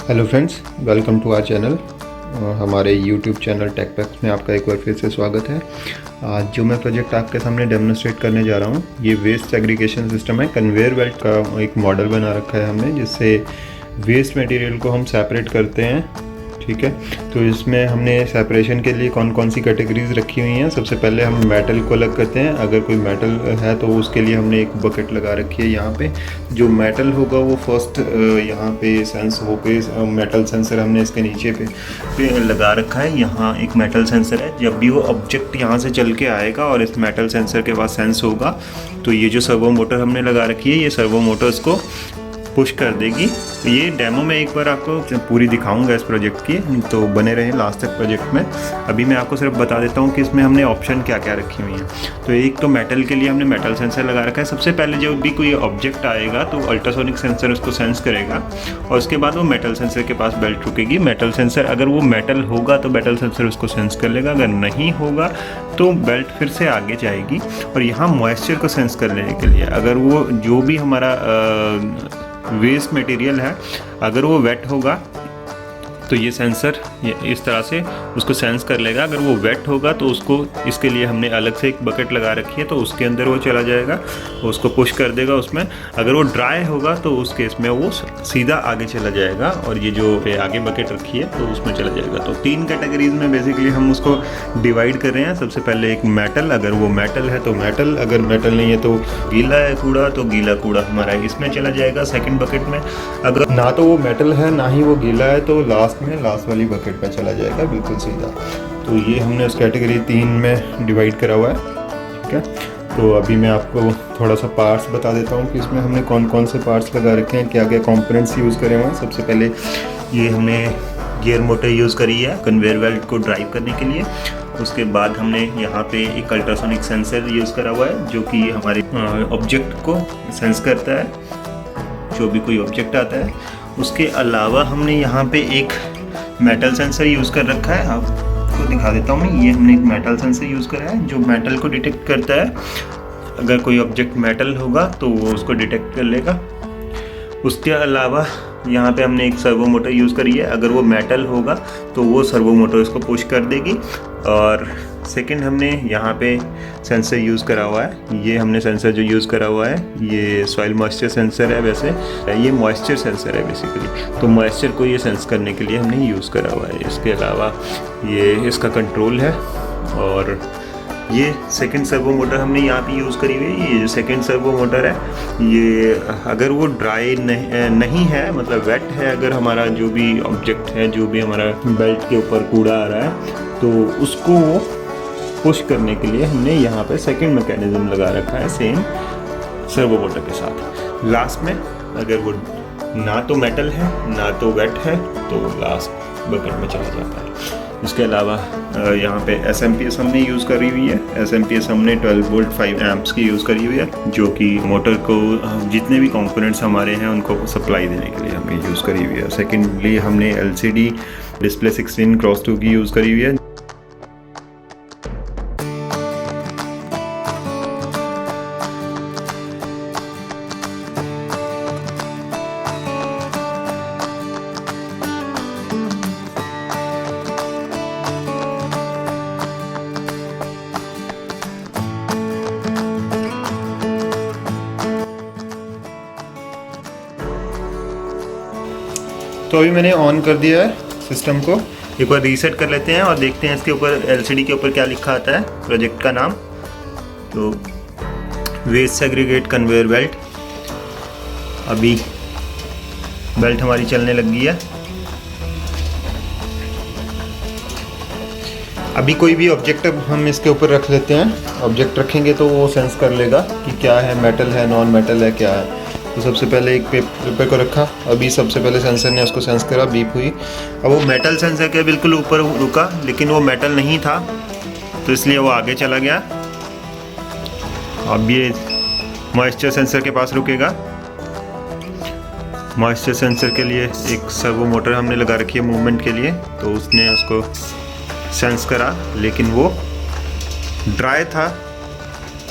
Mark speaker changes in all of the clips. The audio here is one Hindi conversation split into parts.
Speaker 1: Hello friends, welcome to our channel. हमारे यूट्यूब चैनल टेकपैक्स में आपका एक बार फिर से स्वागत है। आज जो मैं प्रोजेक्ट आपके सामने डेमोन्स्ट्रेट करने जा रहा हूँ, ये वेस्ट सेग्रीगेशन सिस्टम है। कन्वेयर बेल्ट का एक मॉडल बना रखा है हमने, जिससे वेस्ट मटेरियल को हम सेपरेट करते हैं। ठीक है, तो इसमें हमने सेपरेशन के लिए कौन कौन सी कैटेगरीज रखी हुई हैं। सबसे पहले हम मेटल को अलग करते हैं। अगर कोई मेटल है तो उसके लिए हमने एक बकेट लगा रखी है। यहाँ पे जो मेटल होगा वो फर्स्ट यहाँ पे सेंस हो के मेटल सेंसर हमने इसके नीचे पे लगा रखा है। यहाँ एक मेटल सेंसर है। जब भी वो ऑब्जेक्ट यहाँ से चल के आएगा और इस मेटल सेंसर के पास सेंस होगा, तो ये जो सर्वो मोटर हमने लगा रखी है, ये सर्वो मोटर्स को पुश कर देगी। ये डेमो में एक बार आपको पूरी दिखाऊंगा इस प्रोजेक्ट की, तो बने रहें लास्ट तक प्रोजेक्ट में। अभी मैं आपको सिर्फ बता देता हूँ कि इसमें हमने ऑप्शन क्या क्या रखी हुई हैं। तो एक तो मेटल के लिए हमने मेटल सेंसर लगा रखा है। सबसे पहले जब भी कोई ऑब्जेक्ट आएगा तो अल्ट्रासोनिक सेंसर उसको सेंस करेगा और उसके बाद वो मेटल सेंसर के पास बेल्ट रुकेगी। मेटल सेंसर, अगर वो मेटल होगा तो मेटल सेंसर उसको सेंस कर लेगा, अगर नहीं होगा तो बेल्ट फिर से आगे जाएगी। और यहाँ मॉइस्चर को सेंस करने के लिए, अगर वो जो भी हमारा वेस्ट मटेरियल है, अगर वो वेट होगा तो ये सेंसर इस तरह से उसको सेंस कर लेगा। अगर वो वेट होगा तो उसको, इसके लिए हमने अलग से एक बकेट लगा रखी है, तो उसके अंदर वो चला जाएगा, उसको पुश कर देगा उसमें। अगर वो ड्राई होगा तो उस केस में वो सीधा आगे चला जाएगा और ये जो आगे बकेट रखी है तो उसमें चला जाएगा। तो 3 कैटेगरीज में बेसिकली हम उसको डिवाइड कर रहे हैं। सबसे पहले एक मेटल, अगर वो मेटल है तो मेटल, अगर मेटल नहीं है तो गीला है कूड़ा, तो गीला कूड़ा हमारा इसमें चला जाएगा सेकेंड बकेट में। अगर ना तो वो मेटल है ना ही वो गीला है तो लास्ट वाली बकेट में चला जाएगा, बिल्कुल सीधा। तो ये हमने उस कैटेगरी 3 में डिवाइड करा हुआ है। ठीक है, तो अभी मैं आपको थोड़ा सा पार्ट्स बता देता हूँ कि इसमें हमने कौन कौन से पार्ट्स लगा रखे हैं, क्या क्या कंपोनेंट्स यूज़ करे हुए हैं। सबसे पहले ये हमने गियर मोटर यूज़ करी है कन्वेयर बेल्ट को ड्राइव करने के लिए। उसके बाद हमने यहाँ पे एक अल्ट्रासोनिक सेंसर यूज़ करा हुआ है, जो कि हमारे ऑब्जेक्ट को सेंस करता है, जो भी कोई ऑब्जेक्ट आता है। उसके अलावा हमने यहाँ पे एक मेटल सेंसर यूज़ कर रखा है, आपको दिखा देता हूँ मैं। ये हमने एक मेटल सेंसर यूज़ करा है जो मेटल को डिटेक्ट करता है। अगर कोई ऑब्जेक्ट मेटल होगा तो वो उसको डिटेक्ट कर लेगा। उसके अलावा यहाँ पे हमने एक सर्वो मोटर यूज़ करी है। अगर वो मेटल होगा तो वो सर्वो मोटर उसको पुश कर देगी। और सेकंड हमने यहाँ पे सेंसर यूज़ करा हुआ है। ये हमने सेंसर जो यूज़ करा हुआ है, ये सॉइल मॉइस्चर सेंसर है। वैसे ये मॉइस्चर सेंसर है बेसिकली, तो मॉइस्चर को ये सेंस करने के लिए हमने यूज़ करा हुआ है। इसके अलावा ये इसका कंट्रोल है। और ये सेकंड सर्वो मोटर हमने यहाँ पे यूज़ करी हुई है। ये जो सेकंड सर्वो मोटर है, ये अगर वो ड्राई नहीं है, मतलब वेट है, अगर हमारा जो भी ऑब्जेक्ट है, जो भी हमारा बेल्ट के ऊपर कूड़ा आ रहा है, तो उसको पुश करने के लिए हमने यहाँ पे सेकंड मैकेनिज्म लगा रखा है, सेम सर्वो मोटर के साथ। लास्ट में अगर वो ना तो मेटल है ना तो वेट है तो लास्ट बकेट में चला जाता है। इसके अलावा यहाँ पे SMPS हमने यूज़ करी हुई है। SMPS हमने 12 वोल्ट 5 एम्प्स की यूज़ करी हुई है, जो कि मोटर को जितने भी कंपोनेंट्स हमारे हैं उनको सप्लाई देने के लिए हमने यूज़ करी हुई है। सेकेंडली हमने LCD डिस्प्ले 16x2 की यूज़ करी हुई है। तो अभी मैंने ऑन कर दिया है सिस्टम को। एक बार रीसेट कर लेते हैं और देखते हैं इसके ऊपर LCD के ऊपर क्या लिखा आता है, प्रोजेक्ट का नाम। तो वेस्ट सेग्रीगेट कन्वेयर बेल्ट। अभी बेल्ट हमारी चलने लग गई है। अभी कोई भी ऑब्जेक्ट अब हम इसके ऊपर रख लेते हैं। ऑब्जेक्ट रखेंगे तो वो सेंस कर लेगा कि क्या है, मेटल है, नॉन मेटल है, क्या है। तो सबसे पहले एक पेपर को रखा। अभी सबसे पहले सेंसर ने उसको सेंस करा, बीप हुई। अब वो मेटल सेंसर के बिल्कुल ऊपर रुका, लेकिन वो मेटल नहीं था, तो इसलिए वो आगे चला गया। अब ये मॉइस्चर सेंसर के पास रुकेगा। मॉइस्चर सेंसर के लिए एक सर्वो मोटर हमने लगा रखी है मूवमेंट के लिए, तो उसने उसको सेंस करा, लेकिन वो ड्राई था।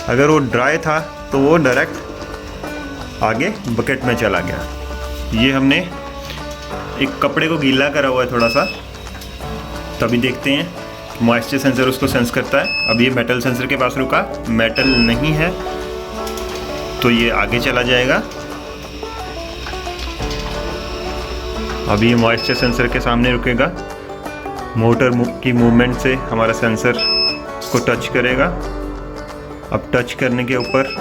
Speaker 1: अगर वो ड्राई था तो वो डायरेक्ट आगे बकेट में चला गया। ये हमने एक कपड़े को गीला करा हुआ है थोड़ा सा, तभी देखते हैं मॉइस्चर सेंसर उसको सेंस करता है। अब ये मेटल सेंसर के पास रुका, मेटल नहीं है तो ये आगे चला जाएगा। अब ये मॉइस्चर सेंसर के सामने रुकेगा, मोटर की मूवमेंट से हमारा सेंसर को टच करेगा। अब टच करने के ऊपर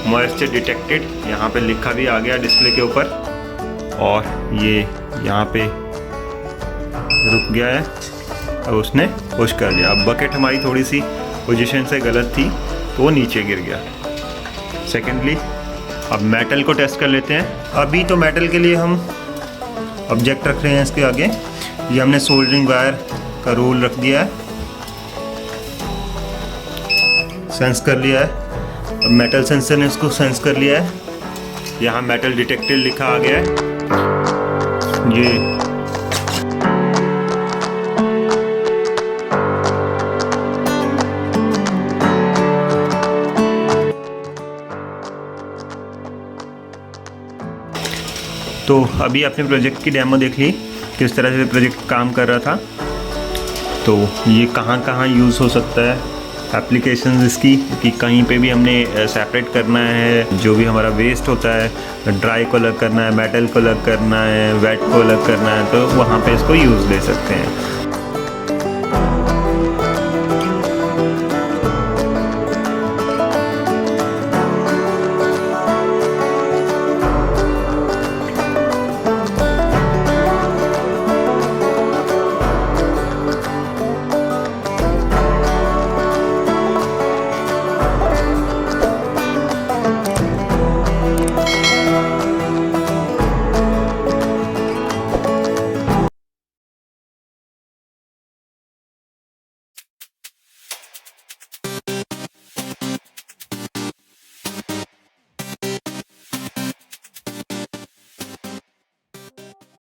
Speaker 1: मॉइस्चर डिटेक्टेड यहाँ पे लिखा भी आ गया डिस्प्ले के ऊपर, और ये यहाँ पे रुक गया है। अब उसने पुश कर लिया। अब बकेट हमारी थोड़ी सी पोजीशन से गलत थी तो वो नीचे गिर गया। सेकेंडली अब मेटल को टेस्ट कर लेते हैं। अभी तो मेटल के लिए हम ऑब्जेक्ट रख रहे हैं इसके आगे। ये हमने सोल्डरिंग वायर का रोल रख दिया है, सेंस कर लिया है। अब मेटल सेंसर ने इसको सेंस कर लिया है। यहाँ मेटल डिटेक्टेड लिखा आ गया है। ये तो अभी आपने प्रोजेक्ट की डेमो देख ली, किस तरह से प्रोजेक्ट काम कर रहा था। तो ये कहाँ कहाँ यूज़ हो सकता है, एप्लीकेशंस इसकी, कि कहीं पे भी हमने सेपरेट करना है जो भी हमारा वेस्ट होता है, ड्राई को अलग करना है, मेटल को अलग करना है, वेट को अलग करना है, तो वहाँ पे इसको यूज़ ले सकते हैं।